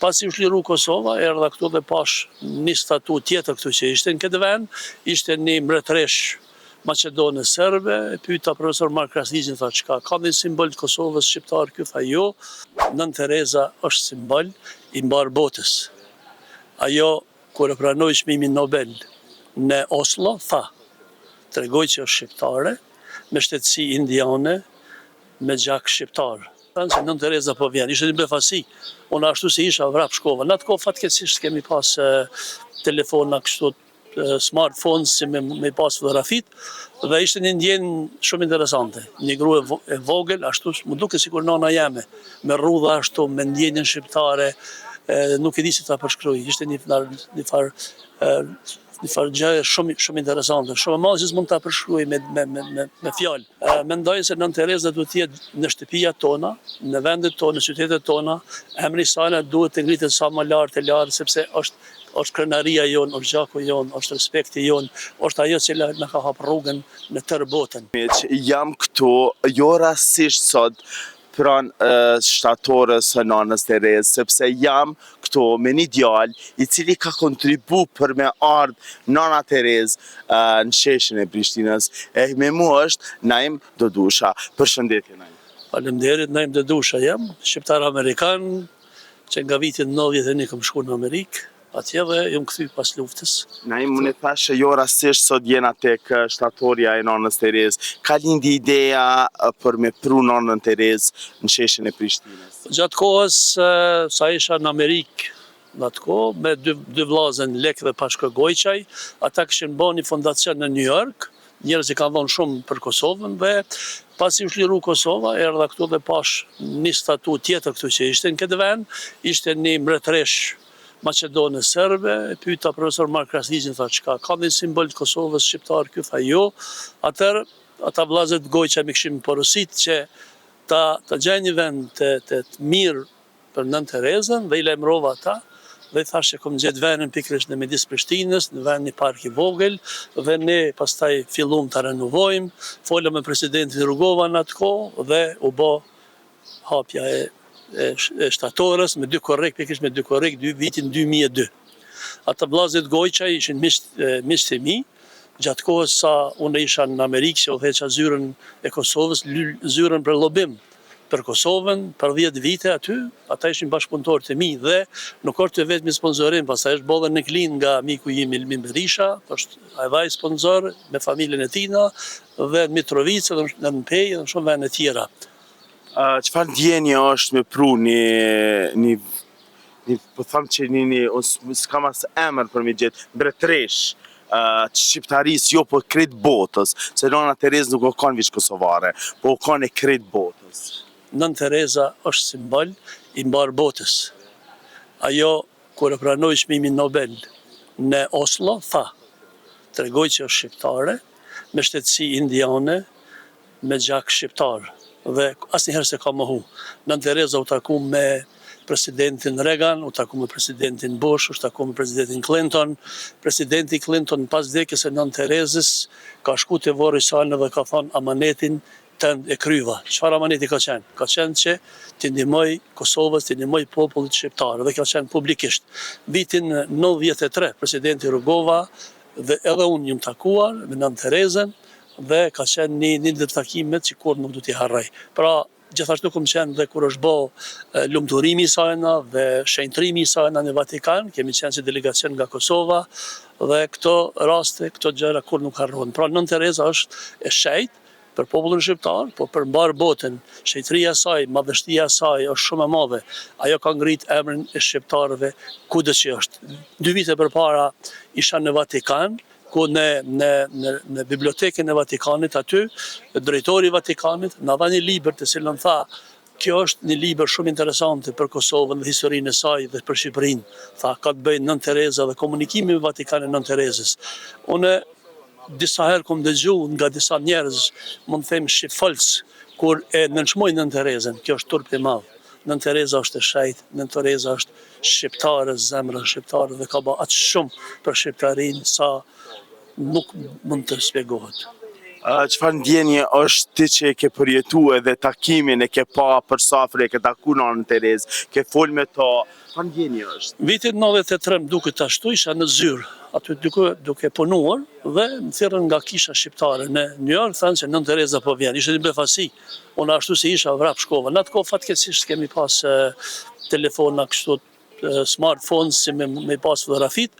Pasi u shliru Kosova, erdha këtu dhe pash një statut tjetër këtu që ishte në këtë vend, ishte një mbretëresh Macedone Serbe, e pyeta profesor Mark Krasniqin, tha çka, ka një simbol të Kosovës shqiptar ky, tha jo, Nën Tereza është simbol i mbar botës. Ajo, kur e pranoi çmimin Nobel në Oslo, tha, tregoj që është shqiptare, me shtetësi indiane, me gjak shqiptar. Thanë që Nën Tereza po vjen, ishte një befasi. Unë ashtu si isha vrap shkova. Në atë kohë fatkeqësisht kemi pas telefona kështu smartphones si me pas fotografit, dhe ishte një ndjenjë shumë interesante. Një grua e vogël, ashtu më duke sikur nana jeme, me rrudha ashtu, me ndjenjën shqiptare, nuk e di si ta përshkruaj. Ishte një farë gjë shumë interesante, shumë e madhe që s'mund ta përshkruaj me fjalë. Mendoj se Nën Tereza duhet të jetë në shtëpia tona, në vendet tona, në qytetet tona, emri i saj duhet të ngritet sa më lart, sepse është krenaria jonë, është gjaku jonë, është respekti jonë, është ajo që na ka hap rrugën në tërë botën. Jam këtu, jo rastisht sot, pranë shtatorës së Nanës Terezë, sepse jam këtu me një djalë i cili ka kontribu për me ardhë Nana Terezë në sheshin e Prishtinës. Me mua është Naim Dodusha. Përshëndetje, Naim. Faleminderit, Naim Dodusha jam, shqiptar amerikan, që nga vitin 91 kam shkuar në Amerikë. Atje dhe jam kthy pas luftës. Naim, unë thashë jo rastisht sot jena tek shtatorja e Nanës Terezë. Ka lindi ideja për me pru Nanën Terezë në sheshin e Prishtinës? Gjatë kohës, sa isha në Amerikë, në atë kohë, me dy vllazën Lek dhe Pashko Gojçaj, ata kishin bërë një fondacion në New York, njerëz që kanë dhënë shumë për Kosovën, dhe pasi u shliru Kosova, erdha këtu dhe pash një statut tjetër këtu që ishte në këtë vend, ishte një mbretëresh Macedone Serbe, e pyeta profesor Mark Krasniqin, tha çka, ka një simbol të Kosovës shqiptar ky, tha jo. Atëherë ata vllazët Gojça më kishin porosit që ta gjejnë një vend të mirë për Nën Terezën, dhe i lajmërova ata, dhe i thashë që kom gjetë vendin pikërisht në midis Prishtinës, në vend një park i vogël, dhe ne pastaj fillum ta renovojmë, folëm me presidentin Rugova në atë kohë dhe u bë hapja e shtatorës me dy korrek, vitin 2002. Ata vllazët Gojça ishin miq të mi, gjatë kohës sa unë isha në Amerikë, që udhëheqa zyrën e Kosovës, zyrën për llobim për Kosovën, për 10 vite aty, ata ishin bashkëpunëtorë të mi, dhe nuk është vetëm sponsorim, pastaj është bollën në Klin nga miku im Ilmin Berisha, është ai sponsor me familjen e tina, dhe në Mitrovicë, dhe në Mpej, dhe në shumë vende tjera. Çfarë ndjenje është me pru një po tham që unë s'kam as emër për me gjetë mbretëresh të shqiptarisë, jo po krejt botës, se Nana Terezë nuk o kanë veç kosovare, po o kanë e krejt botës. Nën Tereza është simbol i mbar botës. Ajo, kur e pranoi çmimin Nobel në Oslo, tha, tregoj që është shqiptare, me shtetësi indiane, me gjak shqiptar, dhe asnjëherë se ka mohu. Nën Tereza u taku me presidentin Reagan, u taku me presidentin Bush, u taku me presidentin Clinton. Presidenti Clinton pas vdekjes së Nën Terezës ka shku te varri i saj dhe ka thënë amanetin tënd e kryva. Çfarë amaneti ka qenë? Ka qenë që t'i ndihmoj Kosovës, t'i ndihmoj popullit shqiptar, dhe ka qenë publikisht. Vitin 93, presidenti Rugova dhe edhe unë jam takuar me Nën Terezën, dhe ka qenë një ndër takimet që kur nuk du t'i harroj. Pra, gjithashtu kom qenë dhe kur është bo lumturimi i sajna dhe shenjtrimi i sajna në Vatikan, kemi qenë si delegacion nga Kosova, dhe këto raste, këto gjëra kur nuk harrohen. Pra, Nën Tereza është e shejt për popullin shqiptar, po për mbar botën. Shenjtria e saj, madhështia e saj është shumë e madhe. Ajo ka ngrit emrin e shqiptarëve kudo që është. 2 vite përpara isha në Vatikan, ku në bibliotekën e Vatikanit aty, drejtori i Vatikanit na dha një libër të cilën tha, kjo është një libër shumë interesante për Kosovën dhe historinë e saj dhe për Shqipërinë. Tha, ka të bëjë Nën Tereza dhe komunikimi me Vatikanin e Nën Terezës. Unë disa herë kom dëgju nga disa njerëz, mund të them shqipfolc, kur e nënçmojnë Nën Terezën, kjo është turp i madh. Nën Tereza është e shejt, Nën Tereza është shqiptare, zemra shqiptare, dhe ka bërë atë shumë për shqiptarinë sa nuk mund të shpjegohet. Çfarë ndjenje është ti që e ke përjetu edhe takimin e ke pa për safre, e ke taku Nanën Terezë, ke fol me ta, çfarë ndjenje është? Vitit 93 duket ashtu isha në Zyrë, aty duke punuar dhe më thirrën nga kisha shqiptare në New York, thanë se Nën Tereza po vjen. Ishte një befasi. Unë ashtu si isha vrap shkova. Në atë kohë fatkeqësisht kemi pas telefona kështu smartphones si me pas fotografit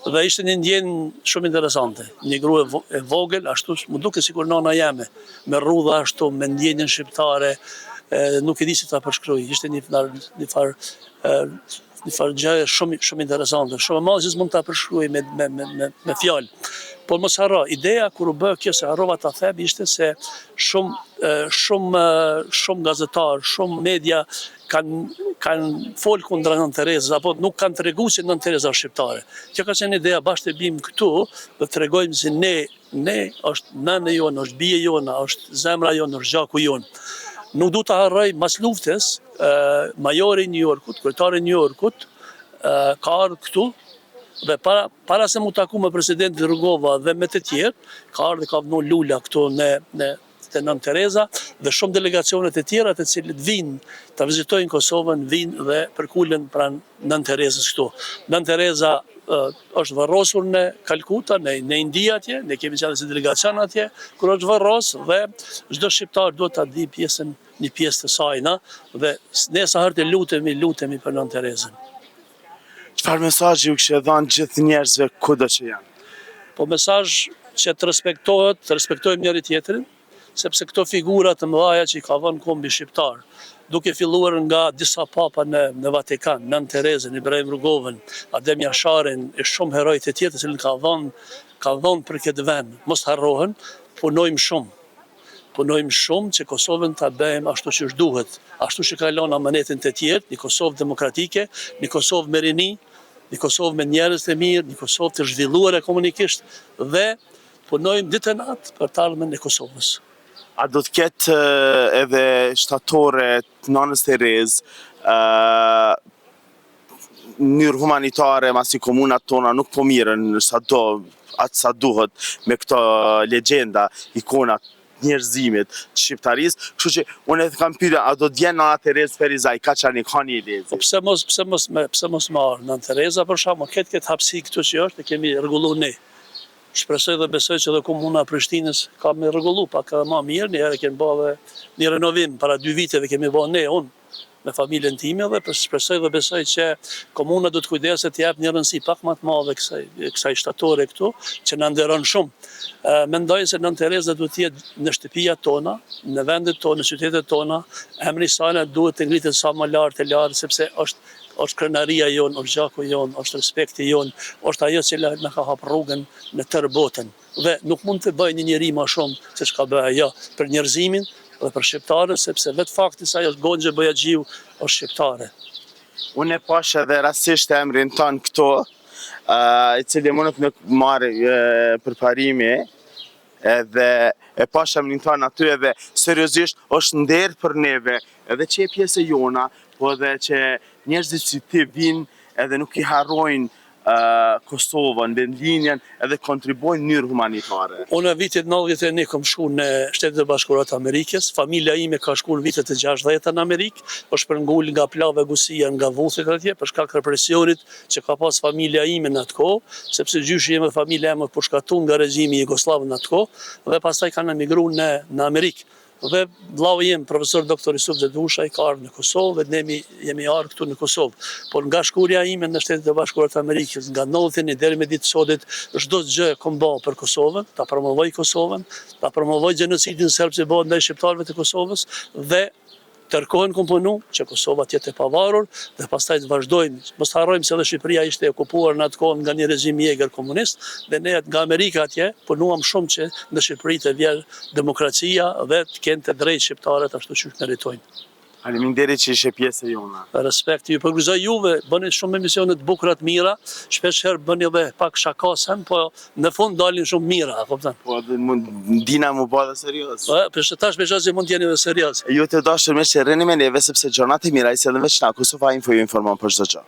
dhe ishte një ndjenjë shumë interesante. Një grua e vogël, ashtu më duke sikur nana jeme, me rrudha ashtu, me ndjenjën shqiptare, nuk e di si ta përshkruaj. Ishte një farë gjë shumë interesante, shumë e madhe që s'mund ta përshkruaj me fjalë. Por mos harro, ideja kur u bë kjo se harrova ta them ishte se shumë gazetar, shumë media kanë folë kundra Nën Terezës, apo nuk kanë tregu se Nën Tereza është shqiptare. Kjo ka qenë ideja, bashkë të bim këtu dhe tregojmë se ne është nënë jonë, është bie jonë, është zemra jonë, është gjaku jonë. Nuk du të harroj mas luftës, majori i New Yorkut, kryetari i New Yorkut, ka ardhur këtu dhe para se mu taku me presidentin Rugova dhe me të tjerë, ka ardhur dhe ka vënë lula këtu te Nën Tereza dhe shumë delegacionet e tjera të cilët vinë të vizitojnë Kosovën, vinë dhe përkulen pranë Nën Terezës këtu. Nën Tereza është varrosur në Kalkuta, në Indi atje, ne kemi qenë si delegacion atje, kur është varros dhe çdo shqiptar duhet ta di një pjesë të saj na dhe ne sa herë të lutemi për Nën Terezën. Çfarë mesazhi ju kishte dhënë gjithë njerëzve kudo që janë? Po mesazh që të respektojmë njëri tjetrin, sepse këto figura të mëdha që i ka vënë kombi shqiptar, duke filluar nga disa papa në Vatikan, Nën Terezën, Ibrahim Rugovën, Adem Jasharin e shumë heroj të tjerë që ka dhënë për këtë vend. Mos harrohen, punojmë shumë që Kosovën ta bëjmë ashtu siç duhet, ashtu që ka lënë amanetin të tjerë, një Kosovë demokratike, një Kosovë me rini, një Kosovë me njerëz të mirë, një Kosovë të zhvilluar ekonomikisht dhe punojmë ditë e natë për të ardhmen e Kosovës. A do të ketë edhe shtatore të Nanës Terezë në mënyrë humanitare, masi komunat tona nuk po mirën sa duhet me këto legjenda, ikonat njerëzimit të shqiptarisë, kështu që unë e kam pyetur, a do të vjen Nana Terezë Ferizaj, Kaçani, Kani Elezi? Po pse mos më marr Nën Tereza për shkak këtë hapësi këtu që është, e kemi rregulluar ne. Shpresoj dhe besoj që dhe komuna Prishtinës ka me rregullu pak më mirë, një herë kemi bërë një renovim para 2 viteve kemi bërë ne, unë me familjen time dhe shpresoj dhe besoj që komuna do të kujdeset të jap një rëndësi pak më të madhe kësaj shtatore këtu, që na nderon shumë. Mendoj se Nën Tereza duhet të jetë në shtëpijat tona, në vendet tona, në qytetet tona, emri i saj duhet të ngritet sa më lart, sepse është krenaria jonë, është gjaku jonë, është respekti jonë, është ajo që na ka hap rrugën në tërë botën. Dhe nuk mund të bëjë një njeri më shumë se çka bëj ajo për njerëzimin dhe për shqiptarët, sepse vetë fakti se ajo Gonxhe Bojaxhiu është shqiptare. Unë e pash edhe rastisht emrin tonë këto, i cili mundet me marrë përparimi, edhe e pash emrin tonë aty edhe seriozisht është nder për neve, edhe që e pjesë e jona, po edhe që njerëzit si ti vinë edhe nuk i harrojnë Kosovën, vendlinjen edhe kontribuojnë në mënyrë humanitare. Unë vitit 91 kam shkuar në Shtetet e Bashkuara të Amerikës, familja ime ka shkuar vitet e 60 në Amerikë, është përngul nga plave Gusia, nga vullësit atje, për shkak represionit që ka pas familja ime në atë kohë, sepse gjyshi ime dhe familja ime po shkatun nga regjimi Jugosllav në atë kohë, dhe pastaj kanë emigruar në Amerikë. Dhe vllau jem, profesor doktor Yusuf Xedusha, i ka ardhur në Kosovë dhe ne jemi ardhur këtu në Kosovë. Por nga shkurja ime në Shtetet e Bashkuara të Amerikës, nga 91 deri me ditë sotit, çdo gjë kam bërë për Kosovën, ta promovoj Kosovën, ta promovoj gjenocidin serb që bëhet ndaj shqiptarëve të Kosovës dhe tërkohën kom punu që Kosova tjetë e pavarur dhe pastaj të vazhdojmë. Mos harrojmë se edhe Shqipëria ishte okupuar në atë kohë nga një regjim jeger komunist dhe ne nga Amerika atje punuam shumë që në Shqipëri të vjerë demokracia dhe të kenë të drejtë shqiptarët ashtu që meritojnë. Faleminderit që ishe pjesë e jona. Respekt, ju përgëzoj juve, bëni shumë emisione të bukura të mira, shpesh herë bëni edhe pak shakasen, po në fund dalin shumë mira, kupton? Po dina mu bë dhe serioz. Po, tash besoj se mund të jeni edhe serioz. Ju të dashur me që rrini me neve sepse gjonat e mira i sjellën veç na Kosova Info ju informon për çdo gjë.